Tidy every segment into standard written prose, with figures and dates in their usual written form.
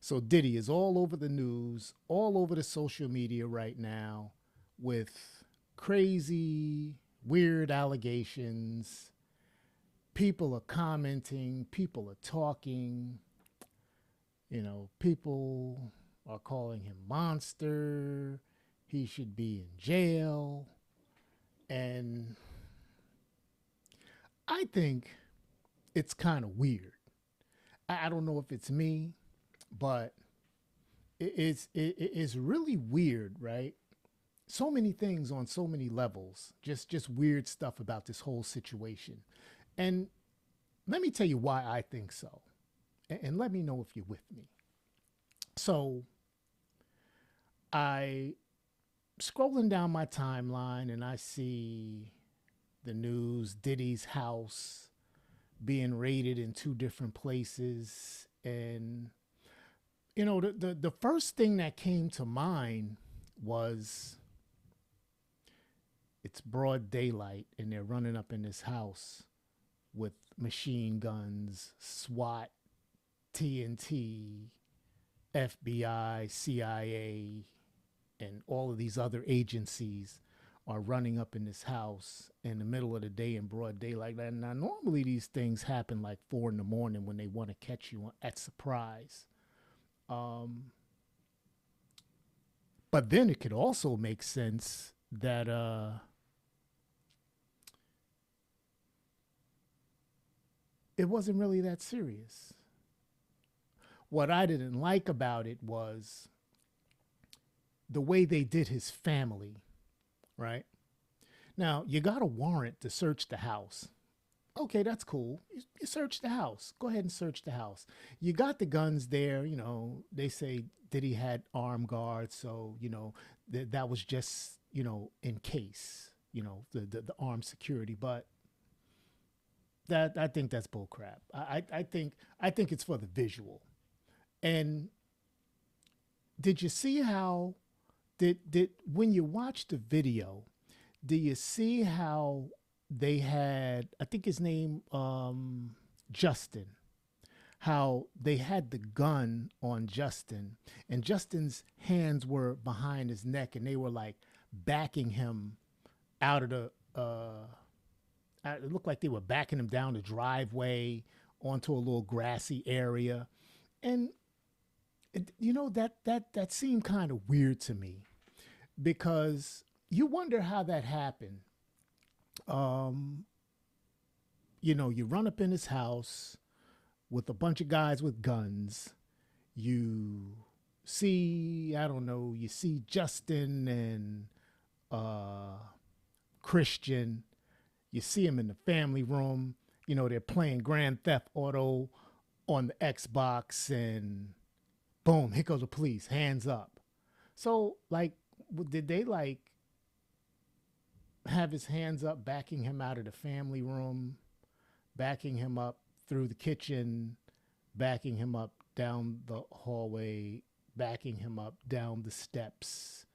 So Diddy is all over the news, all over the social media right now with crazy, weird allegations. People are commenting, people are talking, people are calling him monster. He should be in jail. And I think it's kind of weird. I don't know if it's me, but it's really weird, right? So many things on so many levels, just weird stuff about this whole situation. And let me tell you why I think so. And let me know if you're with me. So I scrolling down my timeline and I see the news, Diddy's house being raided in two different places. And, the first thing that came to mind was it's broad daylight and they're running up in this house with machine guns, SWAT, TNT, FBI, CIA, and all of these other agencies are running up in this house in the middle of the day in broad daylight. Now, normally these things happen like 4 in the morning when they want to catch you at surprise. Um, but then it could also make sense that it wasn't really that serious. What I didn't like about it was the way they did his family, right? Now, you got a warrant to search the house. Okay, that's cool. You search the house. Go ahead and search the house. You got the guns there. They say Diddy had armed guards. So, that was just, in case, the armed security. But that I think that's bull crap. I think it's for the visual. And did you see how did when you watch the video, do you see how they had, I think his name Justin, how they had the gun on Justin and Justin's hands were behind his neck and they were like backing him out of the it looked like they were backing him down the driveway onto a little grassy area. And that seemed kind of weird to me because you wonder how that happened. Um, you run up in his house with a bunch of guys with guns. You see, I don't know, you see Justin and uh, Christian. You see him in the family room. They're playing Grand Theft Auto on the Xbox, and boom, here goes the police, hands up. So, like, did they like have his hands up, backing him out of the family room, backing him up through the kitchen, backing him up down the hallway, backing him up down the steps,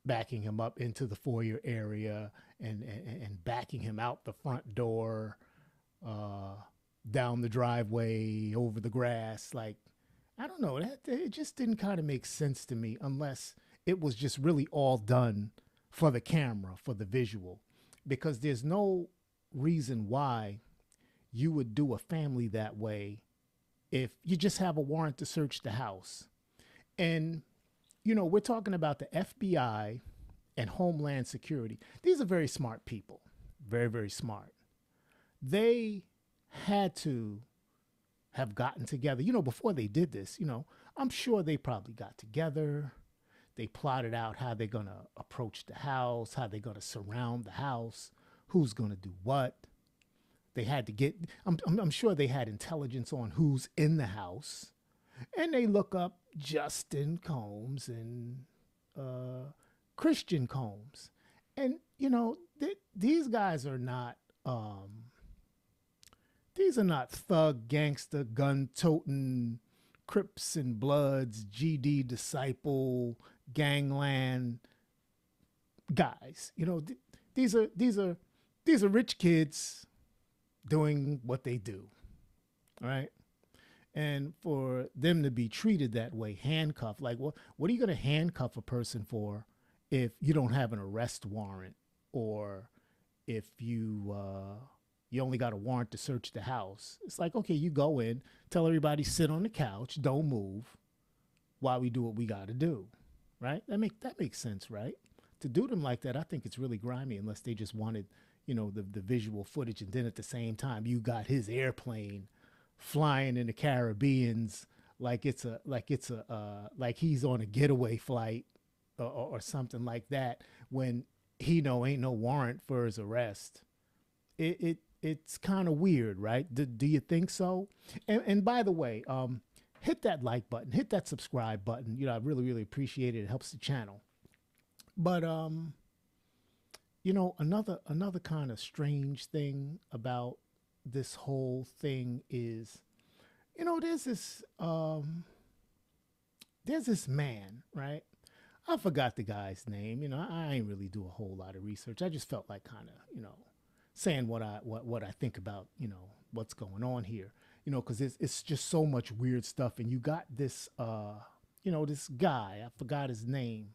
backing him up into the foyer area, and backing him out the front door, uh, down the driveway, over the grass? Like, I don't know. That it just didn't kind of make sense to me unless it was just really all done for the camera, for the visual, because there's no reason why you would do a family that way if you just have a warrant to search the house. And, we're talking about the FBI and Homeland Security. These are very smart people, very, very smart. They had to have gotten together, before they did this. I'm sure they probably got together. They plotted out how they're going to approach the house, how they're going to surround the house, who's going to do what. They had to get, I'm sure they had intelligence on who's in the house. And they look up Justin Combs and Christian Combs. And, these guys are not, these are not thug, gangster, gun toting, Crips and Bloods, GD disciple, gangland guys. These are rich kids doing what they do, right? And for them to be treated that way, handcuffed, like what are you going to handcuff a person for if you don't have an arrest warrant, or if you only got a warrant to search the house? It's like, okay, you go in, tell everybody sit on the couch, don't move while we do what we got to do, right? That makes sense, right? To do them like that, I think it's really grimy, unless they just wanted, the visual footage, and then at the same time you got his airplane flying in the Caribbeans like he's on a getaway flight, or something like that, when he ain't no warrant for his arrest. It's kind of weird, right? Do you think so? And by the way, hit that like button, hit that subscribe button. I really, really appreciate it. It helps the channel. But another kind of strange thing about this whole thing is, there's this man, right? I forgot the guy's name. I ain't really do a whole lot of research. I just felt like kind of, saying what I think about, what's going on here, because it's just so much weird stuff. And you got this, this guy, I forgot his name,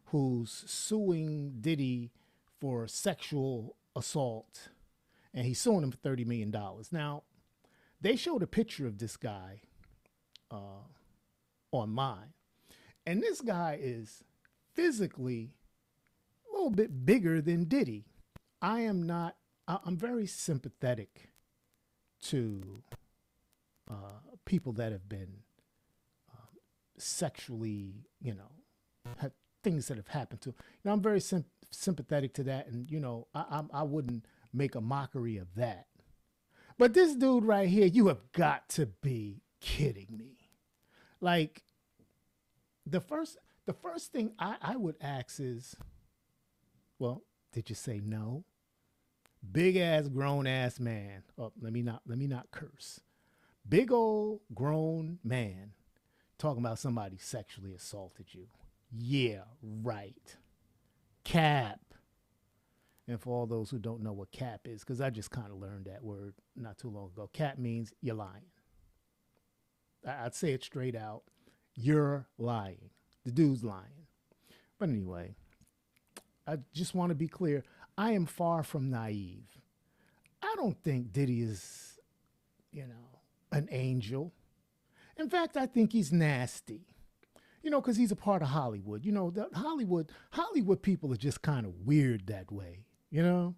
who's suing Diddy for sexual assault, and he's suing him for $30 million. Now, they showed a picture of this guy online, and this guy is physically a little bit bigger than Diddy. I'm very sympathetic to people that have been sexually, have things that have happened to. I'm very sympathetic to that, and I wouldn't make a mockery of that. But this dude right here, you have got to be kidding me. Like, the first thing I would ask is, well, did you say no? Big ass grown ass man. Oh, let me not curse. Big old grown man talking about somebody sexually assaulted you. Yeah, right. Cap. And for all those who don't know what cap is, because I just kind of learned that word not too long ago, cap means you're lying. I'd say it straight out. You're lying. The dude's lying. But anyway, I just want to be clear. I am far from naive. I don't think Diddy is, an angel. In fact, I think he's nasty. Because he's a part of Hollywood. The Hollywood people are just kind of weird that way. You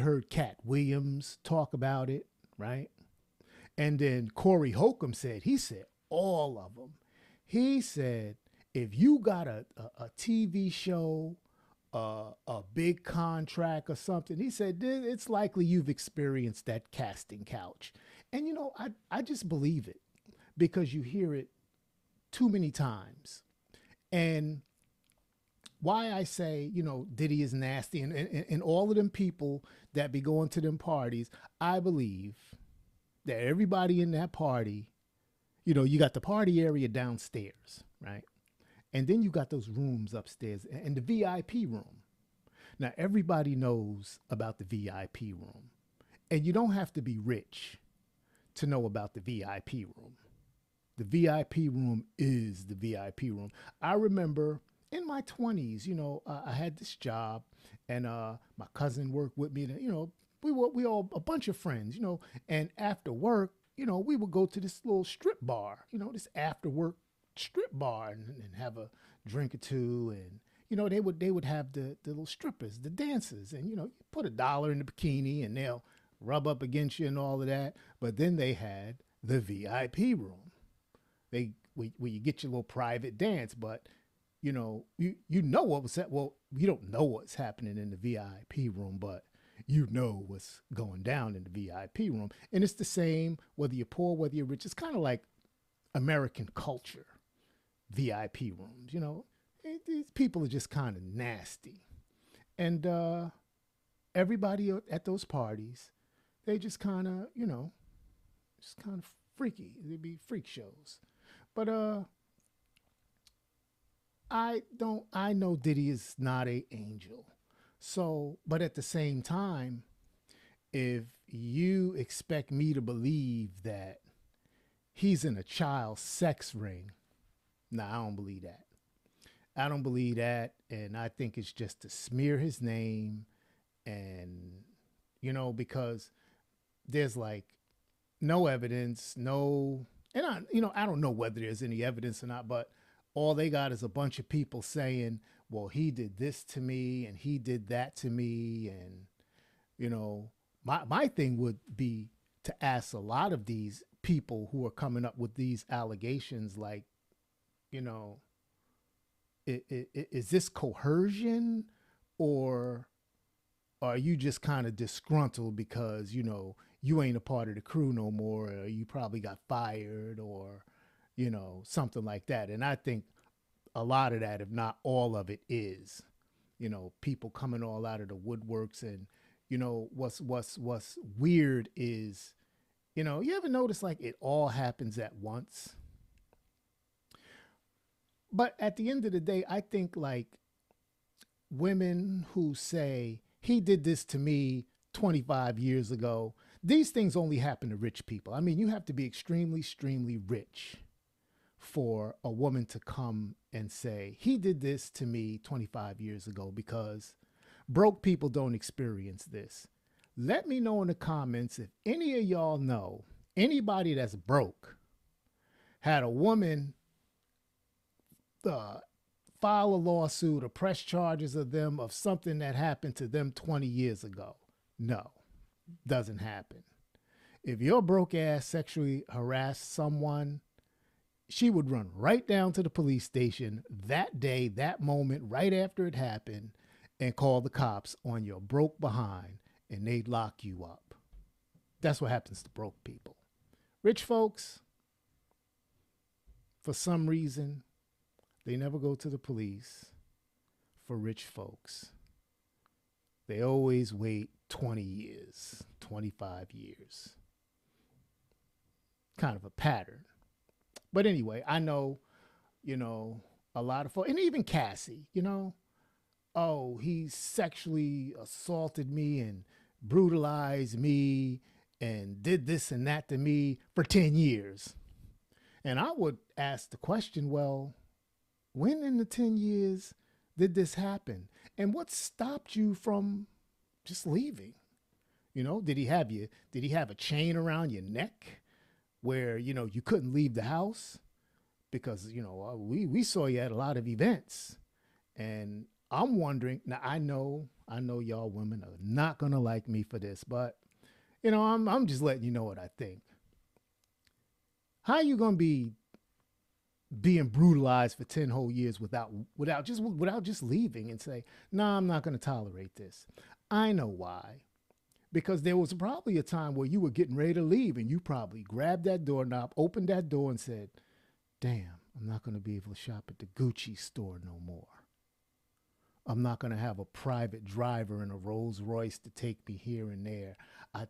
heard Cat Williams talk about it, right? And then Corey Holcomb said all of them. He said, if you got a TV show, a big contract or something, he said, it's likely you've experienced that casting couch. And, I just believe it, because you hear it too many times. And why I say, Diddy is nasty, and all of them people that be going to them parties, I believe that everybody in that party, you got the party area downstairs, right? And then you got those rooms upstairs and the VIP room. Now, everybody knows about the VIP room, and you don't have to be rich to know about the VIP room. The VIP room is the VIP room. I remember in my 20s, I had this job, and my cousin worked with me. We all a bunch of friends, and after work, we would go to this little strip bar, this after work strip bar, and have a drink or two, and they would have the little strippers, the dancers, and you put $1 in the bikini, and they'll rub up against you and all of that. But then they had the VIP room. Where you get your little private dance, but you know what was that. Well, you don't know what's happening in the VIP room, but you know what's going down in the VIP room. And it's the same whether you're poor, whether you're rich. It's kind of like American culture, VIP rooms. These people are just kind of nasty, and everybody at those parties, they just kind of just kind of freaky. They'd be freak shows. But I know Diddy is not an angel. So, but at the same time, if you expect me to believe that he's in a child sex ring. Nah, I don't believe that. I don't believe that. And I think it's just to smear his name. And, because there's like no evidence, no, and I don't know whether there's any evidence or not, but all they got is a bunch of people saying, well, he did this to me and he did that to me. And, my thing would be to ask a lot of these people who are coming up with these allegations, like, you know, is this coercion, or are you just kind of disgruntled because, you ain't a part of the crew no more, or you probably got fired, or, something like that. And I think a lot of that, if not all of it, is, people coming all out of the woodworks. And, what's weird is, you ever notice like it all happens at once? But at the end of the day, I think like women who say, he did this to me 25 years ago, these things only happen to rich people. I mean, you have to be extremely, extremely rich for a woman to come and say, he did this to me 25 years ago, because broke people don't experience this. Let me know in the comments if any of y'all know anybody that's broke had a woman file a lawsuit or press charges of them of something that happened to them 20 years ago. No, doesn't happen. If your broke ass sexually harassed someone, she would run right down to the police station that day, that moment, right after it happened, and call the cops on your broke behind, and they'd lock you up. That's what happens to broke people. Rich folks, for some reason, they never go to the police for rich folks. They always wait 20 years, 25 years. Kind of a pattern. But anyway, I know, a lot of folks, and even Cassie, oh, he sexually assaulted me and brutalized me and did this and that to me for 10 years. And I would ask the question, well, when in the 10 years did this happen? And what stopped you from just leaving? Did he have a chain around your neck where, you couldn't leave the house? Because, we saw you at a lot of events. And I'm wondering, now I know y'all women are not going to like me for this, but, I'm just letting you know what I think. How are you going to be being brutalized for 10 whole years without just leaving and say, nah, I'm not going to tolerate this? I know why. Because there was probably a time where you were getting ready to leave and you probably grabbed that doorknob, opened that door and said, damn, I'm not going to be able to shop at the Gucci store no more. I'm not going to have a private driver in a Rolls Royce to take me here and there. I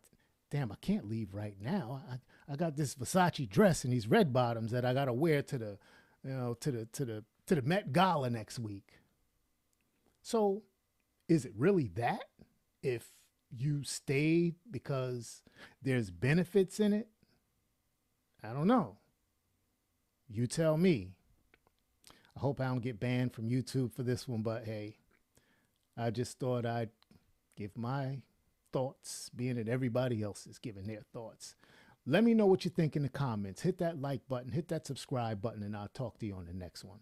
can't leave right now. I got this Versace dress and these red bottoms that I got to wear to the Met Gala next week. So is it really that? If you stayed because there's benefits in it? I don't know. You tell me. I hope I don't get banned from YouTube for this one, but hey, I just thought I'd give my thoughts, being that everybody else is giving their thoughts. Let me know what you think in the comments. Hit that like button, hit that subscribe button, and I'll talk to you on the next one.